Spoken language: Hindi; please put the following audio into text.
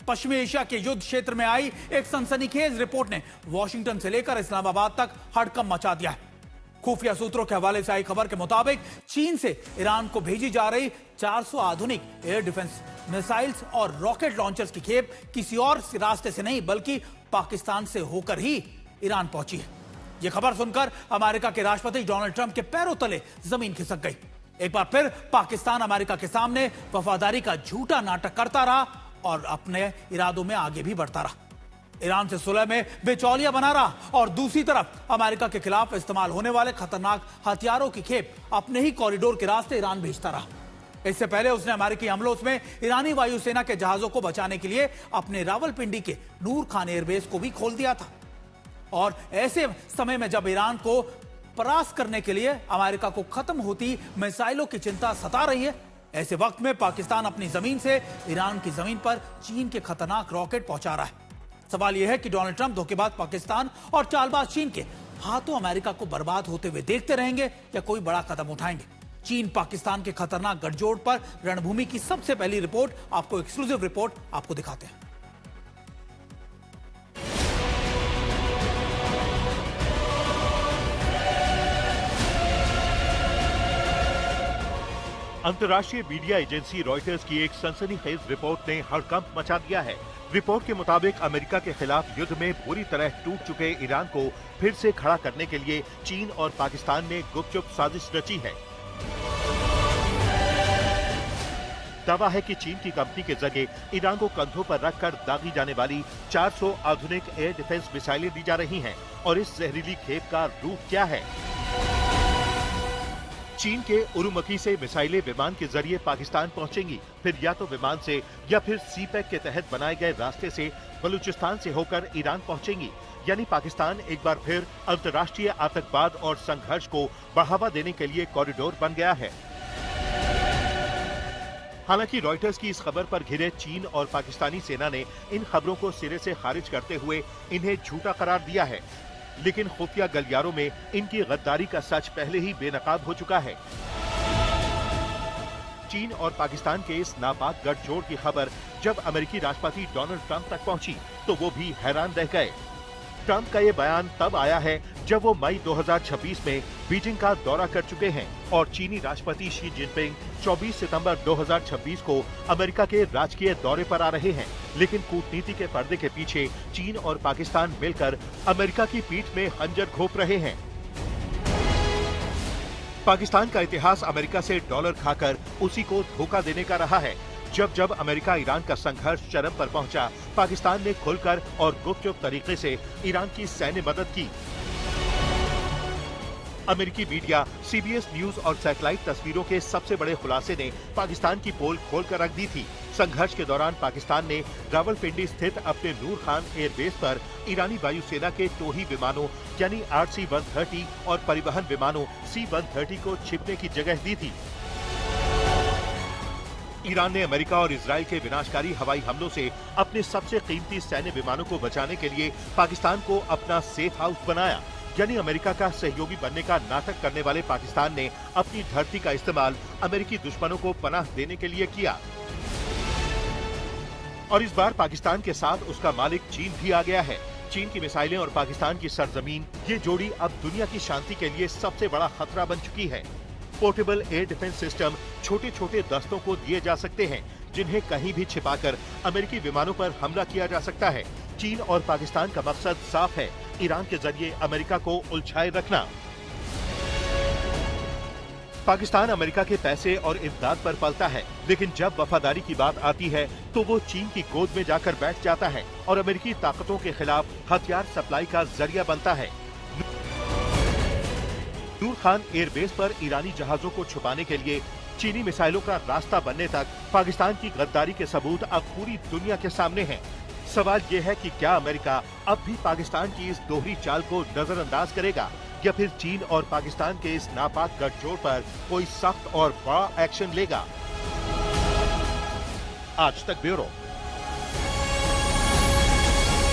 पश्चिमी एशिया के युद्ध क्षेत्र में आई एक सनसनीखेज रिपोर्ट ने वॉशिंगटन से लेकर इस्लामाबाद तक हड़कंप मचा दिया है। खुफिया सूत्रों के हवाले से आई खबर के मुताबिक चीन से ईरान को भेजी जा रही 400 आधुनिक एयर डिफेंस मिसाइल्स और रॉकेट लॉन्चर्स की खेप किसी और रास्ते से नहीं बल्कि पाकिस्तान से होकर ही ईरान पहुंची है। यह खबर सुनकर अमेरिका के राष्ट्रपति डोनाल्ड ट्रंप के पैरों तले जमीन खिसक गई। एक बार फिर पाकिस्तान अमेरिका के सामने वफादारी का झूठा नाटक करता रहा और अपने इरादों में आगे भी बढ़ता रहा। ईरान से सुलह में बेचौलिया बना रहा और दूसरी तरफ अमेरिका के खिलाफ इस्तेमाल होने वाले खतरनाक हथियारों की खेप अपने ही कॉरिडोर के रास्ते ईरान भेजता रहा। इससे पहले उसने अमेरिकी हमलों में ईरानी वायुसेना के जहाजों को बचाने के लिए अपने रावलपिंडी के नूर खान एयरबेस को भी खोल दिया था। और ऐसे समय में जब ईरान को परास्त करने के लिए अमेरिका को खत्म होती मिसाइलों की चिंता सता रही है, ऐसे वक्त में पाकिस्तान अपनी जमीन से ईरान की जमीन पर चीन के खतरनाक रॉकेट पहुंचा रहा है। सवाल यह है कि डोनाल्ड ट्रंप धोखेबाज पाकिस्तान और चालबाज चीन के हाथों अमेरिका को बर्बाद होते हुए देखते रहेंगे या कोई बड़ा कदम उठाएंगे। चीन पाकिस्तान के खतरनाक गठजोड़ पर रणभूमि की सबसे पहली रिपोर्ट, आपको एक्सक्लूसिव रिपोर्ट आपको दिखाते हैं। अंतर्राष्ट्रीय मीडिया एजेंसी रॉयटर्स की एक सनसनीखेज रिपोर्ट ने हड़कंप मचा दिया है। रिपोर्ट के मुताबिक अमेरिका के खिलाफ युद्ध में बुरी तरह टूट चुके ईरान को फिर से खड़ा करने के लिए चीन और पाकिस्तान ने गुपचुप साजिश रची है। दावा है कि चीन की कंपनी के जरिए ईरान को कंधों पर रखकर दागी जाने वाली 400 आधुनिक एयर डिफेंस मिसाइलें दी जा रही हैं और इस जहरीली खेप का रूप क्या है। चीन के उरुमकी से मिसाइलें विमान के जरिए पाकिस्तान पहुंचेंगी, फिर या तो विमान से या फिर सीपैक के तहत बनाए गए रास्ते से बलूचिस्तान से होकर ईरान पहुंचेंगी। यानी पाकिस्तान एक बार फिर अंतर्राष्ट्रीय आतंकवाद और संघर्ष को बढ़ावा देने के लिए कॉरिडोर बन गया है। हालांकि रॉयटर्स की इस खबर पर घिरे चीन और पाकिस्तानी सेना ने इन खबरों को सिरे से खारिज करते हुए इन्हें झूठा करार दिया है, लेकिन खुफिया गलियारों में इनकी गद्दारी का सच पहले ही बेनकाब हो चुका है। चीन और पाकिस्तान के इस नापाक गठजोड़ की खबर जब अमेरिकी राष्ट्रपति डोनाल्ड ट्रंप तक पहुंची तो वो भी हैरान रह गए। ट्रंप का ये बयान तब आया है जब वो मई 2026 में बीजिंग का दौरा कर चुके हैं और चीनी राष्ट्रपति शी जिनपिंग 24 सितंबर 2026 को अमेरिका के राजकीय दौरे पर आ रहे हैं। लेकिन कूटनीति के पर्दे के पीछे चीन और पाकिस्तान मिलकर अमेरिका की पीठ में खंजर घोंप रहे हैं। पाकिस्तान का इतिहास अमेरिका से डॉलर खाकर उसी को धोखा देने का रहा है। जब जब अमेरिका ईरान का संघर्ष चरम पर पहुंचा, पाकिस्तान ने खुलकर और गुपचुप तरीके से ईरान की सैन्य मदद की। अमेरिकी मीडिया, सीबीएस न्यूज और सैटेलाइट तस्वीरों के सबसे बड़े खुलासे ने पाकिस्तान की पोल खोलकर रख दी थी। संघर्ष के दौरान पाकिस्तान ने रावलपिंडी स्थित अपने नूर खान एयरबेस पर ईरानी वायुसेना के टोही विमानों यानी RC-130 और परिवहन विमानों C-130 को छिपने की जगह दी थी। ईरान ने अमेरिका और इजराइल के विनाशकारी हवाई हमलों से अपने सबसे कीमती सैन्य विमानों को बचाने के लिए पाकिस्तान को अपना सेफ हाउस बनाया। यानी अमेरिका का सहयोगी बनने का नाटक करने वाले पाकिस्तान ने अपनी धरती का इस्तेमाल अमेरिकी दुश्मनों को पनाह देने के लिए किया। और इस बार पाकिस्तान के साथ उसका मालिक चीन भी आ गया है। चीन की मिसाइलें और पाकिस्तान की सरजमीन, ये जोड़ी अब दुनिया की शांति के लिए सबसे बड़ा खतरा बन चुकी है। पोर्टेबल एयर डिफेंस सिस्टम छोटे छोटे दस्तों को दिए जा सकते हैं, जिन्हें कहीं भी छिपाकर अमेरिकी विमानों पर हमला किया जा सकता है। चीन और पाकिस्तान का मकसद साफ है, ईरान के जरिए अमेरिका को उलझाए रखना। पाकिस्तान अमेरिका के पैसे और इमदाद पर पलता है, लेकिन जब वफादारी की बात आती है तो वो चीन की गोद में जाकर बैठ जाता है और अमेरिकी ताकतों के खिलाफ हथियार सप्लाई का जरिया बनता है। नूर खान एयरबेस पर ईरानी जहाजों को छुपाने के लिए चीनी मिसाइलों का रास्ता बनने तक पाकिस्तान की गद्दारी के सबूत अब पूरी दुनिया के सामने हैं। सवाल ये है कि क्या अमेरिका अब भी पाकिस्तान की इस दोहरी चाल को नजरअंदाज करेगा या फिर चीन और पाकिस्तान के इस नापाक गठजोड़ पर कोई सख्त और बड़ा एक्शन लेगा। आज तक ब्यूरो।